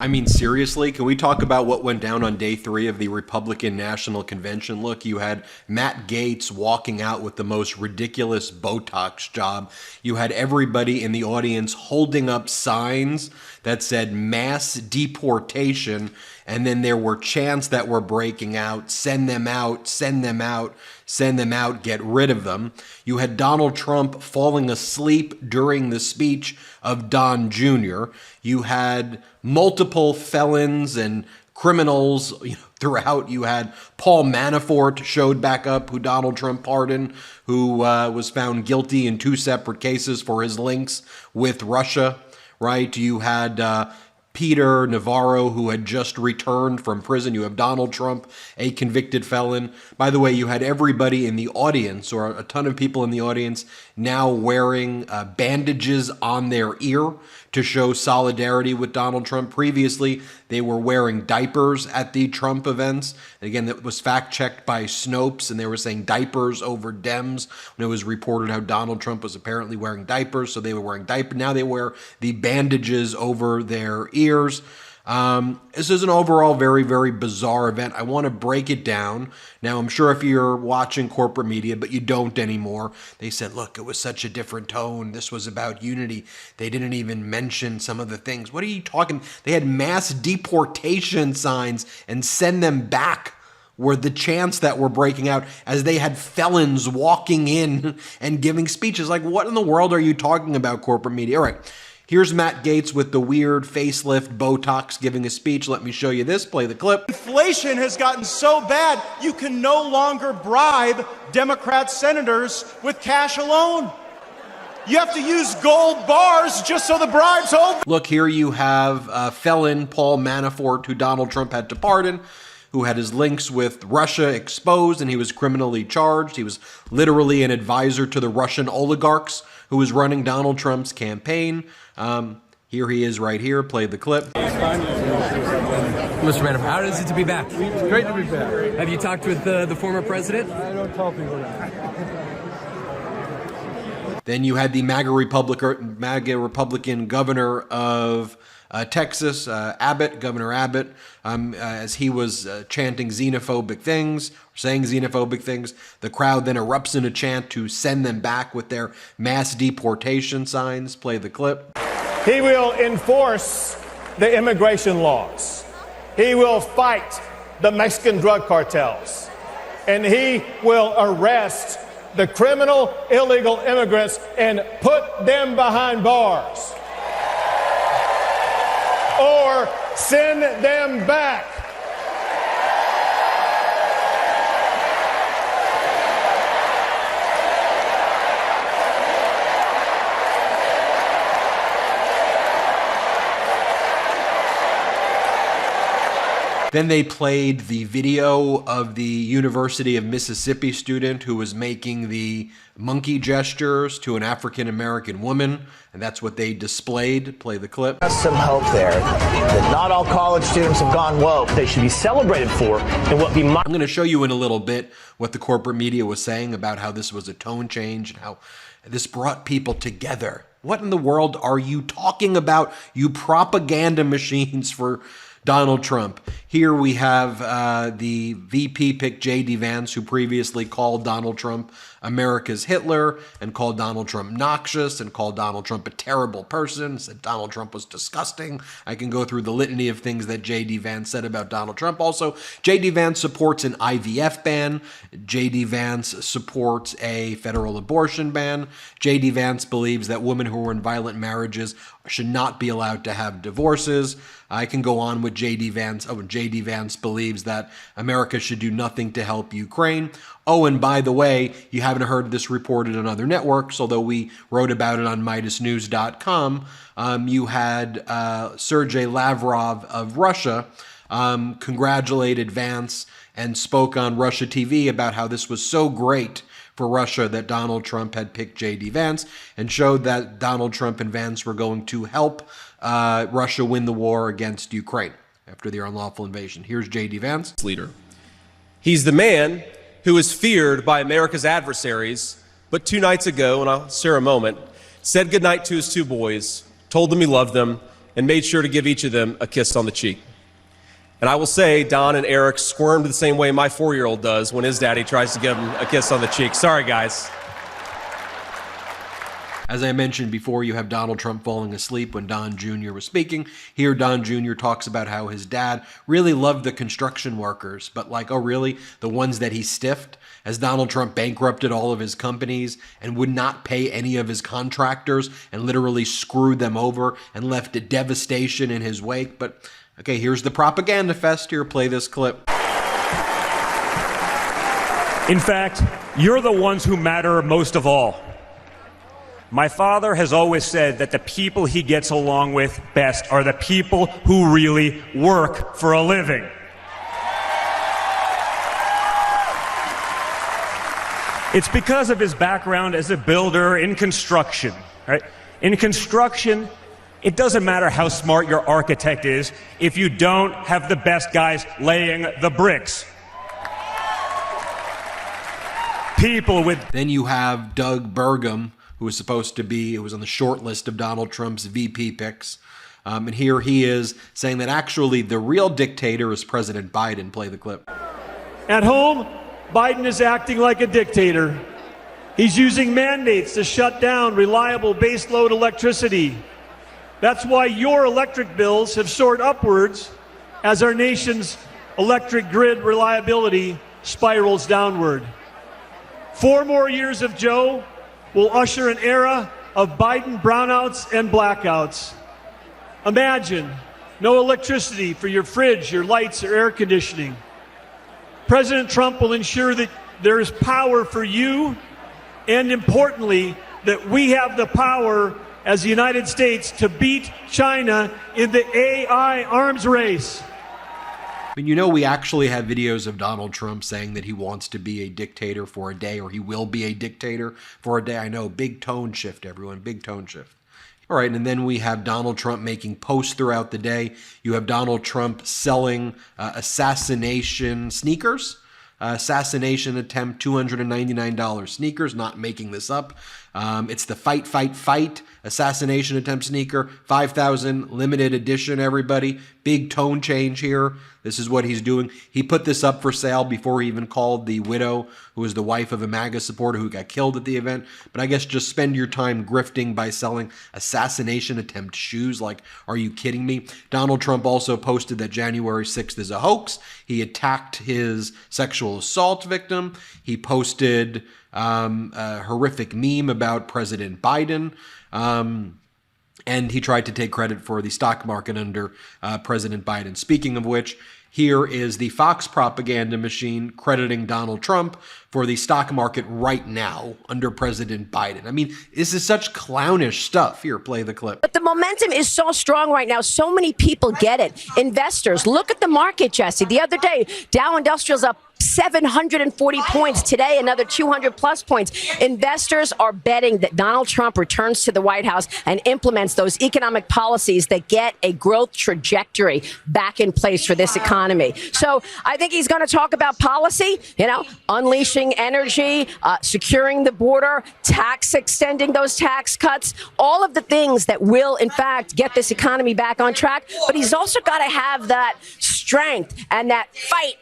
I mean, seriously, can we talk about what went down on day 3 of the Republican National Convention? Look, you had Matt Gaetz walking out with the most ridiculous Botox job. You had everybody in the audience holding up signs that said mass deportation, and then there were chants that were breaking out, send them out, send them out, send them out, get rid of them. You had Donald Trump falling asleep during the speech of Don Jr. You had multiple felons and criminals throughout. You had Paul Manafort showed back up, who Donald Trump pardoned, who was found guilty in 2 separate cases for his links with Russia, right? You had Peter Navarro, who had just returned from prison. You have Donald Trump, a convicted felon. By the way, you had everybody in the audience, or a ton of people in the audience, now wearing bandages on their ear to show solidarity with Donald Trump. Previously, they were wearing diapers at the Trump events. And again, that was fact-checked by Snopes, and they were saying diapers over Dems when it was reported how Donald Trump was apparently wearing diapers, so they were wearing diapers. Now they wear the bandages over their ears. This is an overall very, very bizarre event. I want to break it down. Now, I'm sure if you're watching corporate media, but you don't anymore, they said, look, it was such a different tone. This was about unity. They didn't even mention some of the things. What are you talking? They had mass deportation signs and send them back were the chants that were breaking out as they had felons walking in and giving speeches. Like, what in the world are you talking about, corporate media? All right. Here's Matt Gaetz with the weird facelift Botox giving a speech. Let me show you this. Play the clip. Inflation has gotten so bad, you can no longer bribe Democrat senators with cash alone. You have to use gold bars just so the bribes hold. Look, here you have felon Paul Manafort, who Donald Trump had to pardon, who had his links with Russia exposed, and he was criminally charged. He was literally an advisor to the Russian oligarchs who was running Donald Trump's campaign. Here he is right here. Play the clip. Mr. Manafort, how is it to be back? It's great to be back. Have you talked with the former president? I don't tell people that. Then you had the MAGA Republican governor of Texas, Governor Abbott, as he was chanting xenophobic things, saying xenophobic things. The crowd then erupts in a chant to send them back with their mass deportation signs. Play the clip. He will enforce the immigration laws. He will fight the Mexican drug cartels. And he will arrest the criminal illegal immigrants and put them behind bars. Or send them back. Then they played the video of the University of Mississippi student who was making the monkey gestures to an African-American woman, and that's what they displayed. Play the clip. Some hope there that not all college students have gone woke. They should be celebrated for and what be. I'm going to show you in a little bit what the corporate media was saying about how this was a tone change and how this brought people together. What in the world are you talking about, you propaganda machines for Donald Trump? Here we have the VP pick J.D. Vance, who previously called Donald Trump America's Hitler and called Donald Trump noxious and called Donald Trump a terrible person, said Donald Trump was disgusting. I can go through the litany of things that J.D. Vance said about Donald Trump. Also, J.D. Vance supports an IVF ban. J.D. Vance supports a federal abortion ban. J.D. Vance believes that women who are in violent marriages should not be allowed to have divorces. I can go on with J.D. Vance. Oh, and J.D. Vance believes that America should do nothing to help Ukraine. Oh, and by the way, you haven't heard this reported on other networks, although we wrote about it on MeidasNews.com. You had Sergei Lavrov of Russia congratulated Vance and spoke on Russia TV about how this was so great for Russia that Donald Trump had picked J.D. Vance, and showed that Donald Trump and Vance were going to help Russia win the war against Ukraine after their unlawful invasion. Here's J.D. Vance. Leader. He's the man who is feared by America's adversaries, but 2 nights ago, and I'll share a moment, said goodnight to his 2 boys, told them he loved them, and made sure to give each of them a kiss on the cheek. And I will say, Don and Eric squirmed the same way my 4-year-old does when his daddy tries to give him a kiss on the cheek. Sorry, guys. As I mentioned before, you have Donald Trump falling asleep when Don Jr. was speaking. Here, Don Jr. talks about how his dad really loved the construction workers, but like, oh really? The ones that he stiffed? As Donald Trump bankrupted all of his companies and would not pay any of his contractors and literally screwed them over and left a devastation in his wake. But okay, here's the propaganda fest. Here, play this clip. In fact, you're the ones who matter most of all. My father has always said that the people he gets along with best are the people who really work for a living. It's because of his background as a builder in construction, right? In construction, it doesn't matter how smart your architect is if you don't have the best guys laying the bricks. People with... Then you have Doug Burgum, who was supposed to be, it was on the short list of Donald Trump's VP picks. And here he is saying that actually the real dictator is President Biden. Play the clip. At home, Biden is acting like a dictator. He's using mandates to shut down reliable baseload electricity. That's why your electric bills have soared upwards as our nation's electric grid reliability spirals downward. 4 more years of Joe will usher an era of Biden brownouts and blackouts. Imagine no electricity for your fridge, your lights, or air conditioning. President Trump will ensure that there is power for you, and importantly, that we have the power as the United States to beat China in the AI arms race. I mean, you know, we actually have videos of Donald Trump saying that he wants to be a dictator for a day, or he will be a dictator for a day. I know, big tone shift, everyone, big tone shift. All right, and then we have Donald Trump making posts throughout the day. You have Donald Trump selling assassination sneakers. Assassination attempt, $299 sneakers, not making this up. It's the fight assassination attempt sneaker, 5,000 limited edition, everybody. Big tone change here. This is what he's doing. He put this up for sale before he even called the widow, who was the wife of a MAGA supporter who got killed at the event. But I guess just spend your time grifting by selling assassination attempt shoes. Like, are you kidding me? Donald Trump also posted that January 6th is a hoax. He attacked his sexual assault victim. He posted a horrific meme about President Biden. And he tried to take credit for the stock market under President Biden. Speaking of which, here is the Fox propaganda machine crediting Donald Trump for the stock market right now under President Biden. I mean, this is such clownish stuff. Here, play the clip. But the momentum is so strong right now. So many people get it. Investors, look at the market, Jesse. The other day, Dow Industrial's up 740 points. Today, another 200 plus points. Investors are betting that Donald Trump returns to the White House and implements those economic policies that get a growth trajectory back in place for this economy. So I think he's going to talk about policy, unleashing energy, securing the border, extending those tax cuts, all of the things that will, in fact, get this economy back on track. But he's also got to have that strength and that fight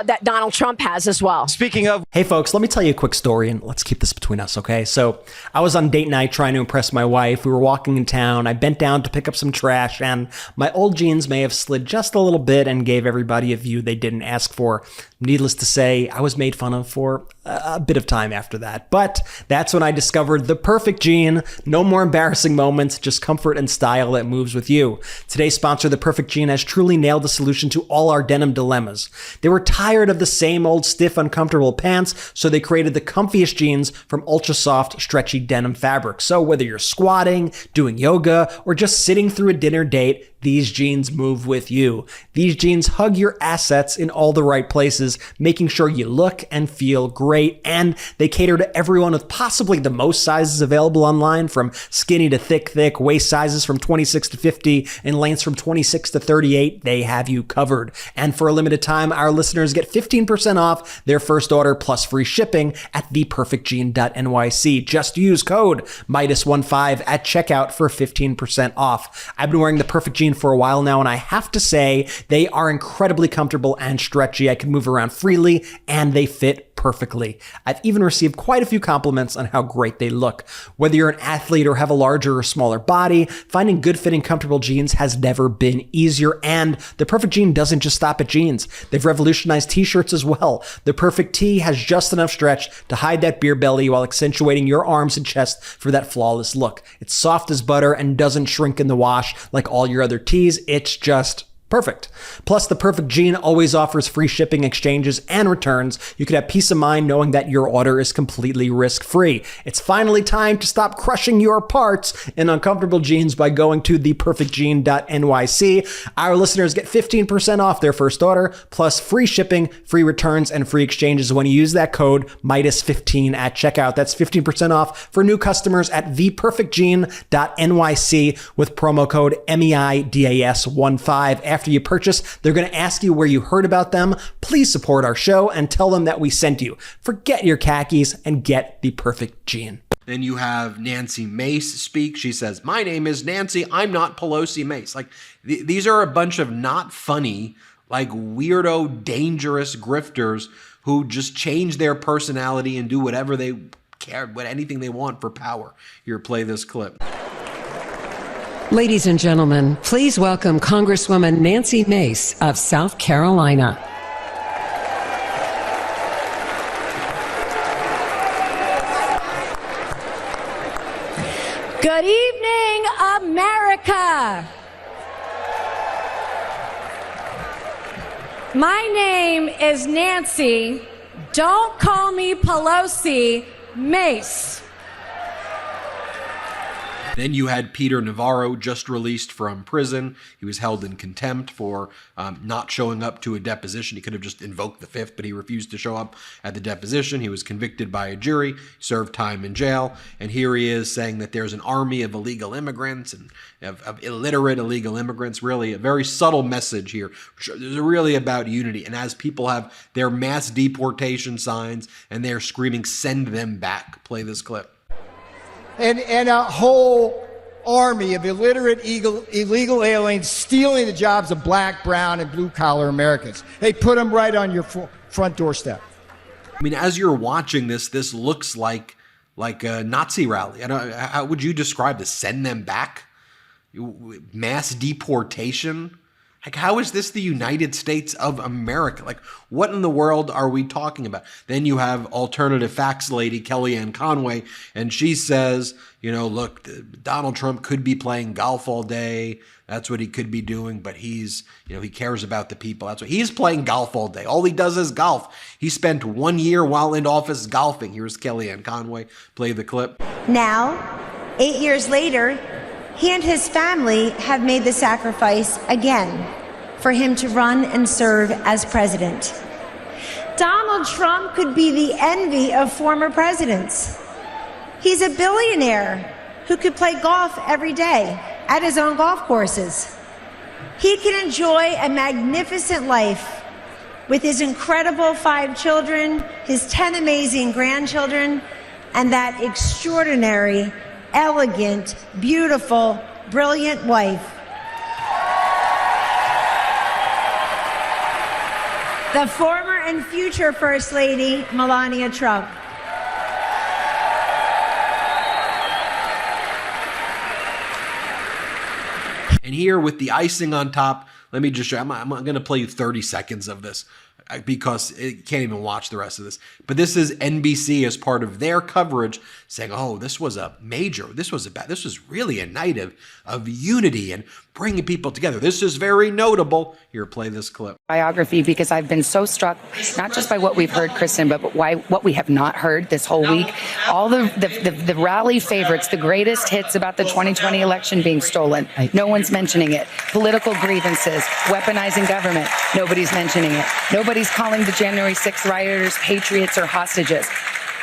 that Donald Trump has as well. Speaking of... Hey folks, let me tell you a quick story and let's keep this between us, okay? So I was on date night trying to impress my wife. We were walking in town. I bent down to pick up some trash and my old jeans may have slid just a little bit and gave everybody a view they didn't ask for. Needless to say, I was made fun of for a bit of time after that. But that's when I discovered the perfect jean. No more embarrassing moments, just comfort and style that moves with you. Today's sponsor, The Perfect Jean, has truly nailed the solution to all our denim dilemmas. They were tired of the same old stiff, uncomfortable pants, so they created the comfiest jeans from ultra soft, stretchy denim fabric. So whether you're squatting, doing yoga, or just sitting through a dinner date, these jeans move with you. These jeans hug your assets in all the right places, making sure you look and feel great. great, and they cater to everyone with possibly the most sizes available online, from skinny to thick, waist sizes from 26 to 50, and lengths from 26 to 38. They have you covered. And for a limited time, our listeners get 15% off their first order plus free shipping at theperfectgene.nyc. Just use code Meidas15 at checkout for 15% off. I've been wearing the Perfect Gene for a while now, and I have to say they are incredibly comfortable and stretchy. I can move around freely, and they fit perfectly. I've even received quite a few compliments on how great they look. Whether you're an athlete or have a larger or smaller body, finding good fitting, comfortable jeans has never been easier. And the Perfect Gene doesn't just stop at jeans. They've revolutionized t-shirts as well. The Perfect Tee has just enough stretch to hide that beer belly while accentuating your arms and chest for that flawless look. It's soft as butter and doesn't shrink in the wash like all your other tees. It's just perfect. Plus, the Perfect Gene always offers free shipping, exchanges, and returns. You can have peace of mind knowing that your order is completely risk-free. It's finally time to stop crushing your parts in uncomfortable jeans by going to theperfectgene.nyc. Our listeners get 15% off their first order, plus free shipping, free returns, and free exchanges when you use that code Meidas15 at checkout. That's 15% off for new customers at theperfectgene.nyc with promo code MEIDAS15. After you purchase, they're going to ask you where you heard about them. Please support our show and tell them that we sent you. Forget your khakis and get the Perfect Gene. Then you have Nancy Mace speak. She says, "My name is Nancy. I'm not Pelosi Mace." Like, these are a bunch of not funny, like weirdo, dangerous grifters who just change their personality and do whatever they care, anything they want for power. Here, play this clip. Ladies and gentlemen, please welcome Congresswoman Nancy Mace of South Carolina. Good evening, America. My name is Nancy. Don't call me Pelosi, Mace. Then you had Peter Navarro, just released from prison. He was held in contempt for not showing up to a deposition. He could have just invoked the Fifth, but he refused to show up at the deposition. He was convicted by a jury, served time in jail, and here he is saying that there's an army of illegal immigrants and of illiterate illegal immigrants. Really a very subtle message here. It's really about unity. And as people have their mass deportation signs and they're screaming, "Send them back." Play this clip. And a whole army of illiterate illegal aliens stealing the jobs of black, brown, and blue-collar Americans. They put them right on your front doorstep. I mean, as you're watching this looks like a Nazi rally. How would you describe this? Send them back? Mass deportation? Like, how is this the United States of America? Like, what in the world are we talking about? Then you have alternative facts lady Kellyanne Conway, and she says, look, Donald Trump could be playing golf all day. That's what he could be doing, but he cares about the people. That's what he's playing golf all day. All he does is golf. He spent 1 year while in office golfing. Here's Kellyanne Conway. Play the clip. Now, 8 years later, he and his family have made the sacrifice again for him to run and serve as president. Donald Trump could be the envy of former presidents. He's a billionaire who could play golf every day at his own golf courses. He can enjoy a magnificent life with his incredible 5 children, his 10 amazing grandchildren, and that extraordinary, elegant, beautiful, brilliant wife. The former and future First Lady, Melania Trump. And here with the icing on top, let me just show you, I'm going to play you 30 seconds of this because you can't even watch the rest of this. But this is NBC as part of their coverage saying, oh, this was really a night of unity and bringing people together. This is very notable. Here, play this clip. Biography, because I've been so struck, not just by what we've heard, Kristen, but what we have not heard this whole week. All the rally favorites, the greatest hits about the 2020 election being stolen. No one's mentioning it. Political grievances, weaponizing government. Nobody's mentioning it. Nobody's calling the January 6th rioters patriots or hostages.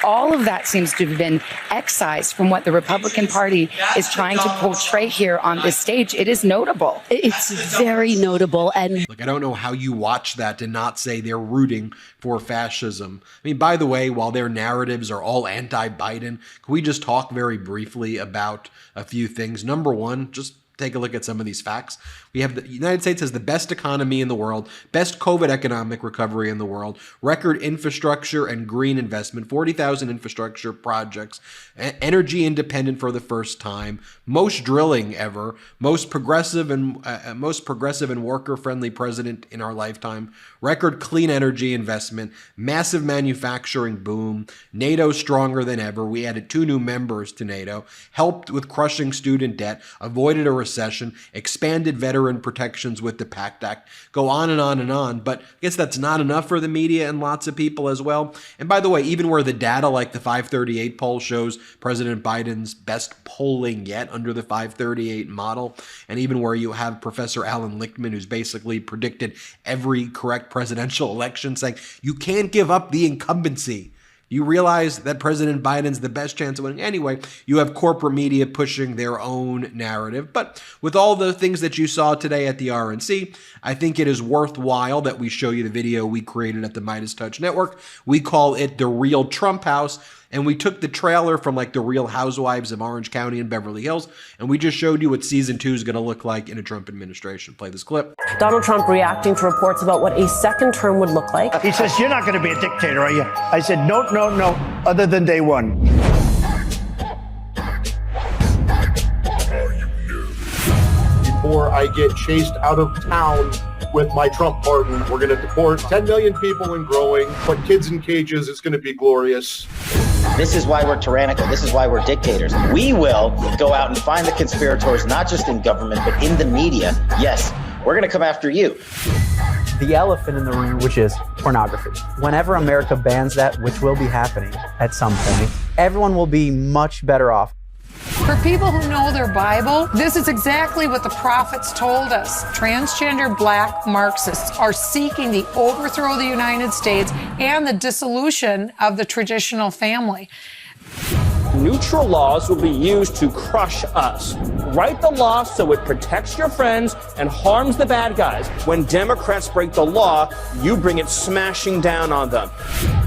All of that seems to have been excised from what the Republican Party is trying to portray here on this stage. It is notable. It's very notable. And look, I don't know how you watch that to not say they're rooting for fascism. I mean, by the way, while their narratives are all anti-Biden, can we just talk very briefly about a few things? Number one, just take a look at some of these facts. We have the United States has the best economy in the world, best COVID economic recovery in the world, record infrastructure and green investment, 40,000 infrastructure projects, energy independent for the first time, most drilling ever, most progressive and worker-friendly president in our lifetime, record clean energy investment, massive manufacturing boom, NATO stronger than ever. We added 2 new members to NATO, helped with crushing student debt, avoided a recession, expanded veteran protections with the PACT Act, go on and on and on. But I guess that's not enough for the media and lots of people as well. And by the way, even where the data like the 538 poll shows President Biden's best polling yet under the 538 model, and even where you have Professor Alan Lichtman, who's basically predicted every correct presidential election, saying you can't give up the incumbency. You realize that President Biden's the best chance of winning. Anyway, you have corporate media pushing their own narrative. But with all the things that you saw today at the RNC, I think it is worthwhile that we show you the video we created at the MeidasTouch Network. We call it The Real Trump House. And we took the trailer from like The Real Housewives of Orange County and Beverly Hills, and we just showed you what season 2 is going to look like in a Trump administration. Play this clip. Donald Trump reacting to reports about what a second term would look like. He says, "You're not going to be a dictator, are you?" I said, no, other than day one. Before I get chased out of town with my Trump pardon, we're going to deport 10 million people and growing, put kids in cages. It's going to be glorious. This is why we're tyrannical. This is why we're dictators. We will go out and find the conspirators, not just in government, but in the media. Yes, we're going to come after you. The elephant in the room, which is pornography. Whenever America bans that, which will be happening at some point, everyone will be much better off. For people who know their Bible, this is exactly what the prophets told us. Transgender black Marxists are seeking the overthrow of the United States and the dissolution of the traditional family. Neutral laws will be used to crush us. Write the law so it protects your friends and harms the bad guys. When Democrats break the law, you bring it smashing down on them.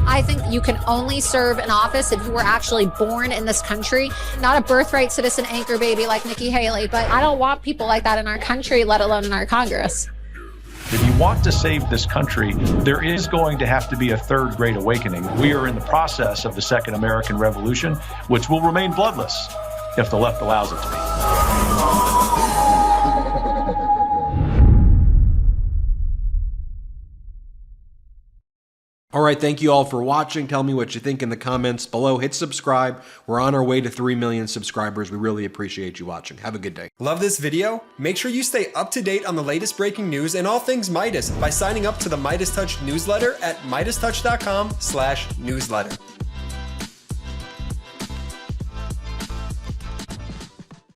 I think you can only serve in office if you were actually born in this country, not a birthright citizen anchor baby like Nikki Haley. But I don't want people like that in our country, let alone in our Congress. If you want to save this country, there is going to have to be a third great awakening. We are in the process of the Second American Revolution, which will remain bloodless if the left allows it to be. All right, thank you all for watching. Tell me what you think in the comments below. Hit subscribe. We're on our way to 3 million subscribers. We really appreciate you watching. Have a good day. Love this video? Make sure you stay up to date on the latest breaking news and all things Meidas by signing up to the MeidasTouch newsletter at MeidasTouch.com/newsletter.